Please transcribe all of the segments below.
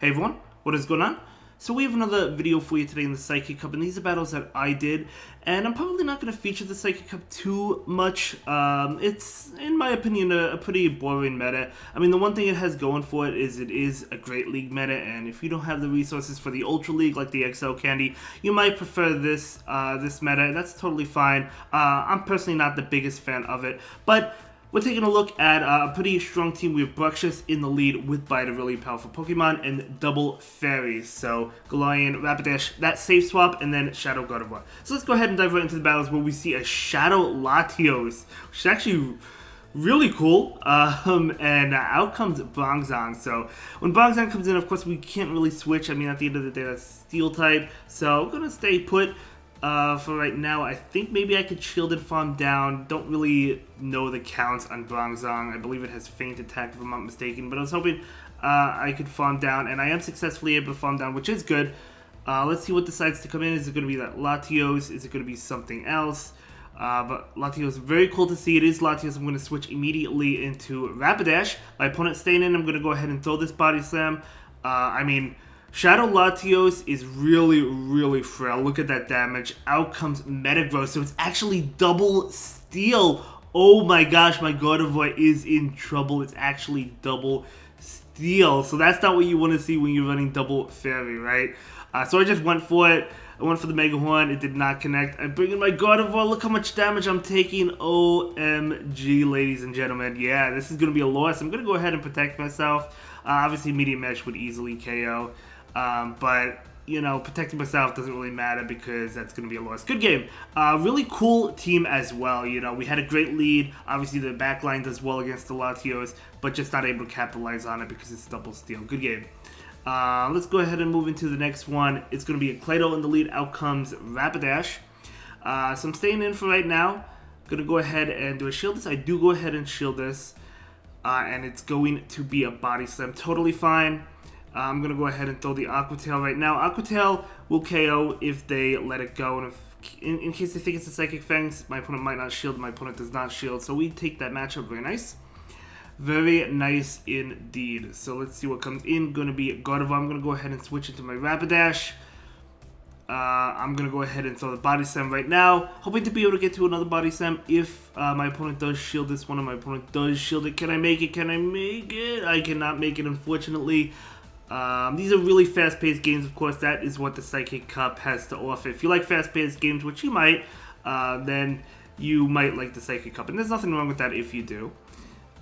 Hey everyone, what is going on? So we have another video for you today in the Psychic Cup, and these are battles that I did, and I'm probably not going to feature the Psychic Cup too much. It's, in my opinion, a pretty boring meta. I mean, the one thing it has going for it is a great league meta, and if you don't have the resources for the Ultra League like the XL Candy, you might prefer this meta, and that's totally fine. I'm personally not the biggest fan of it, but we're taking a look at a pretty strong team. We have Bruxish in the lead with Bite, a really powerful Pokemon, and double fairies. So Galarian Rapidash, that safe swap, and then Shadow God of War. So let's go ahead and dive right into the battles where we see a Shadow Latios, which is actually really cool. And out comes Bronzong. So when Bronzong comes in, of course, we can't really switch. I mean, at the end of the day, that's Steel type. So I'm going to stay put. For right now, I think maybe I could shield and farm down. Don't really know the counts on Bronzong. I believe it has faint attack if I'm not mistaken, but I was hoping I could farm down, and I am successfully able to farm down, which is good. Let's see what decides to come in. Is it going to be that Latios? Is it going to be something else? But Latios, very cool to see. It is Latios. I'm going to switch immediately into Rapidash. My opponent staying in. I'm going to go ahead and throw this Body Slam. I mean, Shadow Latios is really frail. Look at that damage. Out comes Metagross, so it's actually double steel. Oh my gosh, my God of War is in trouble. It's actually double steel. So that's not what you want to see when you're running double fairy, right? So I just went for it. I went for the Mega Horn. It did not connect. I bring in my God of War. Look how much damage I'm taking. OMG, ladies and gentlemen. Yeah, this is going to be a loss. I'm going to go ahead and protect myself. Obviously, Medium Mesh would easily KO. But, you know, protecting myself doesn't really matter because that's going to be a loss. Good game. Really cool team as well. You know, we had a great lead. Obviously, the backline does well against the Latios, but just not able to capitalize on it because it's double steal. Good game. Let's go ahead and move into the next one. It's going to be a Clado in the lead. Out comes Rapidash. So I'm staying in for right now. Going to go ahead and do a shield this. I do go ahead and shield this. And it's going to be a Body Slam. Totally fine. I'm going to go ahead and throw the Aqua Tail right now. Aqua Tail will KO if they let it go. And if, in case they think it's a Psychic Fangs, my opponent might not shield. My opponent does not shield. So we take that matchup. Very nice. Very nice indeed. So let's see what comes in. Going to be God of War. I'm going to go ahead and switch into my Rapidash. I'm going to go ahead and throw the Body Slam right now. Hoping to be able to get to another Body Slam if my opponent does shield this one and my opponent does shield it. Can I make it? Can I make it? I cannot make it, unfortunately. These are really fast-paced games, of course. That is what the Psychic Cup has to offer. If you like fast-paced games, which you might, then you might like the Psychic Cup. And there's nothing wrong with that if you do.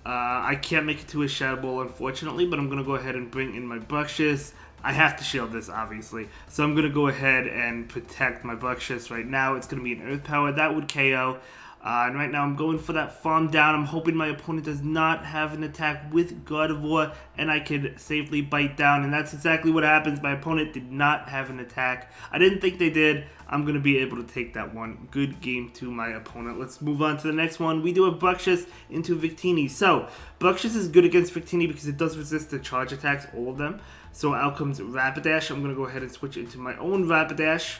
I can't make it to a Shadow Ball, unfortunately, but I'm going to go ahead and bring in my Bruxish. I have to shield this, obviously. So I'm going to go ahead and protect my Bruxish right now. It's going to be an Earth Power. That would KO. And right now I'm going for that farm down. I'm hoping my opponent does not have an attack with God of War and I could safely bite down. And that's exactly what happens. My opponent did not have an attack. I didn't think they did. I'm going to be able to take that one. Good game to my opponent. Let's move on to the next one. We do a Bruxish into Victini. So Bruxish is good against Victini because it does resist the charge attacks, all of them. So out comes Rapidash. I'm going to go ahead and switch into my own Rapidash.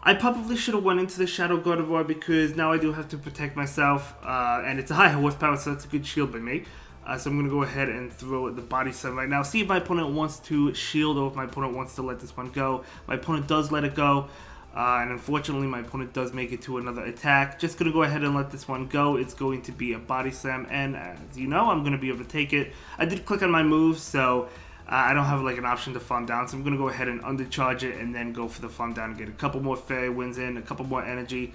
I probably should have went into the Shadow God of War because now I do have to protect myself, and it's a high horsepower, so that's a good shield by me. So I'm going to go ahead and throw the Body Slam right now. See if my opponent wants to shield or if my opponent wants to let this one go. My opponent does let it go, and unfortunately my opponent does make it to another attack. Just going to go ahead and let this one go. It's going to be a Body Slam, and as you know, I'm going to be able to take it. I did click on my move, so I don't have like an option to farm down, so I'm going to go ahead and undercharge it and then go for the farm down and get a couple more fairy wins in, a couple more energy,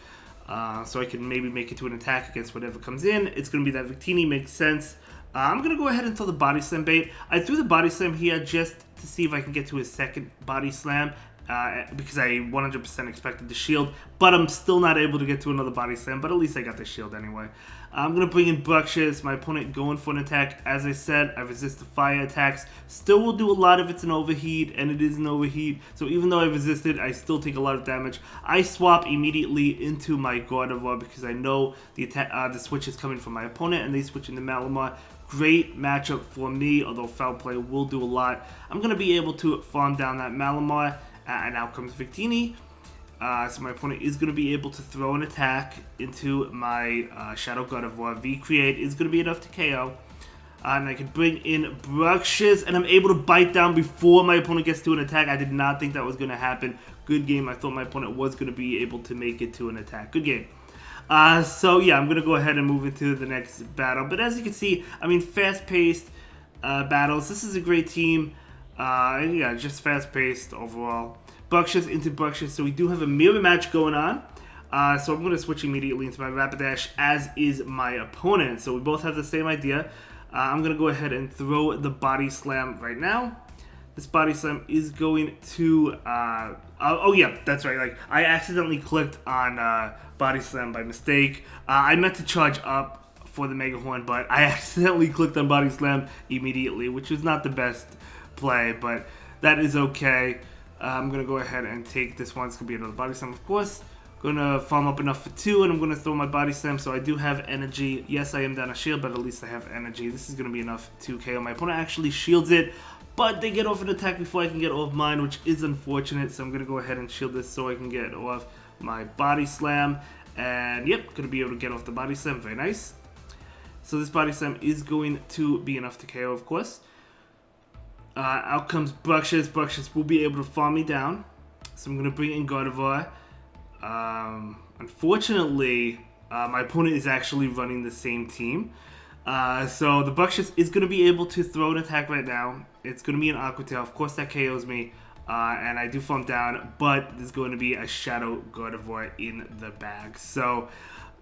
so I can maybe make it to an attack against whatever comes in. It's going to be that Victini, makes sense. I'm going to go ahead and throw the Body Slam bait. I threw the Body Slam here just to see if I can get to his second Body Slam, because I 100% expected the shield, but I'm still not able to get to another Body Slam, but at least I got the shield anyway. I'm going to bring in Bruxish, my opponent going for an attack. As I said, I resist the fire attacks. Still will do a lot if it's an overheat, and it is an overheat. So even though I resisted, I still take a lot of damage. I swap immediately into my God of War because I know the switch is coming from my opponent, and they switch into Malamar. Great matchup for me, although foul play will do a lot. I'm going to be able to farm down that Malamar, and out comes Victini. So my opponent is going to be able to throw an attack into my Shadow God of War. V-Create is going to be enough to KO. And I can bring in Bruxish, and I'm able to bite down before my opponent gets to an attack. I did not think that was going to happen. Good game. I thought my opponent was going to be able to make it to an attack. Good game. So yeah, I'm going to go ahead and move into the next battle. But as you can see, I mean, fast-paced battles. This is a great team. Yeah, just fast-paced overall. Bruxish into Bruxish. So we do have a mirror match going on. So I'm going to switch immediately into my Rapidash, as is my opponent. So we both have the same idea. I'm going to go ahead and throw the Body Slam right now. This Body Slam is going to... oh yeah, that's right. Like, I accidentally clicked on Body Slam by mistake. I meant to charge up for the Mega Horn, but I accidentally clicked on Body Slam immediately, which is not the best play, but that is okay. I'm going to go ahead and take this one. It's going to be another Body Slam, of course. Gonna farm up enough for 2, and I'm gonna throw my Body Slam, so I do have energy. Yes, I am down a shield, but at least I have energy. This is gonna be enough to KO. My opponent actually shields it, but they get off an attack before I can get off mine, which is unfortunate. So I'm gonna go ahead and shield this so I can get off my Body Slam. And yep, gonna be able to get off the Body Slam. Very nice. So this Body Slam is going to be enough to KO, of course. Out comes Bruxish. Bruxish will be able to farm me down. So I'm gonna bring in Gardevoir. Unfortunately, my opponent is actually running the same team. So the Bruxish is going to be able to throw an attack right now. It's going to be an Aqua Tail. Of course, that KOs me. And I do farm down, but there's going to be a Shadow Gardevoir in the bag. So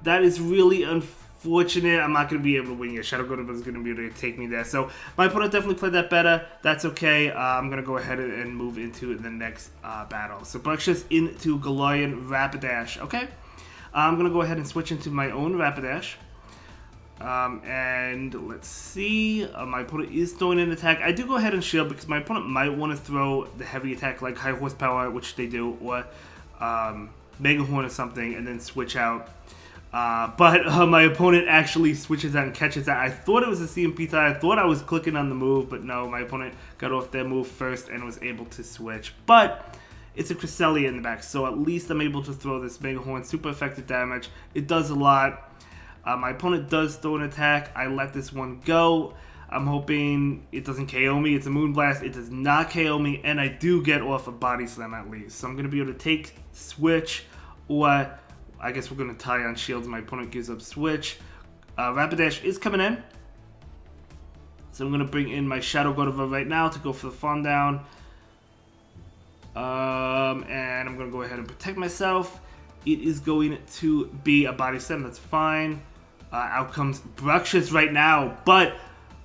that is really unfortunate. I'm not going to be able to win. Shadow Gardevoir is going to be able to take me there. So my opponent definitely played that better. That's okay. I'm going to go ahead and move into the next battle. So Bruxish into Galarian Rapidash. Okay. I'm going to go ahead and switch into my own Rapidash. And let's see. My opponent is throwing an attack. I do go ahead and shield because my opponent might want to throw the heavy attack like High Horsepower, which they do, or Mega Horn or something, and then switch out. But my opponent actually switches out and catches that. I thought it was a CMP tie. I thought I was clicking on the move, but no, my opponent got off their move first and was able to switch. But it's a Cresselia in the back, so at least I'm able to throw this Mega Horn. Super effective damage. It does a lot. My opponent does throw an attack. I let this one go. I'm hoping it doesn't KO me. It's a Moonblast. It does not KO me, and I do get off a Body Slam at least. So I'm going to be able to take Switch, or I guess we're going to tie on shields. My opponent gives up Switch. Rapidash is coming in. So I'm going to bring in my Shadow Gardevoir right now to go for the farm down. And I'm going to go ahead and protect myself. It is going to be a Body Slam. That's fine. Out comes Bruxish right now. But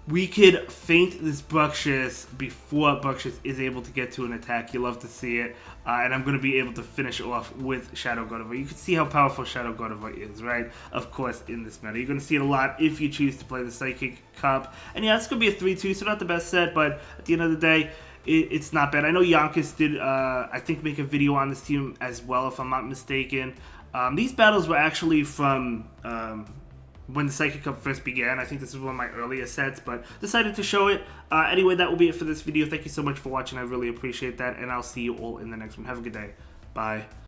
we could feint this Bruxish before Bruxish is able to get to an attack. You love to see it. And I'm going to be able to finish off with Shadow Gardevoir. You can see how powerful Shadow Gardevoir is, right? Of course, in this meta. You're going to see it a lot if you choose to play the Psychic Cup. And yeah, it's going to be a 3-2, so not the best set. But at the end of the day, it's not bad. I know Yonkis did, I think, make a video on this team as well, if I'm not mistaken. These battles were actually from when the Psychic Cup first began. I think this is one of my earlier sets, but decided to show it. Anyway, that will be it for this video. Thank you so much for watching. I really appreciate that, and I'll see you all in the next one. Have a good day. Bye.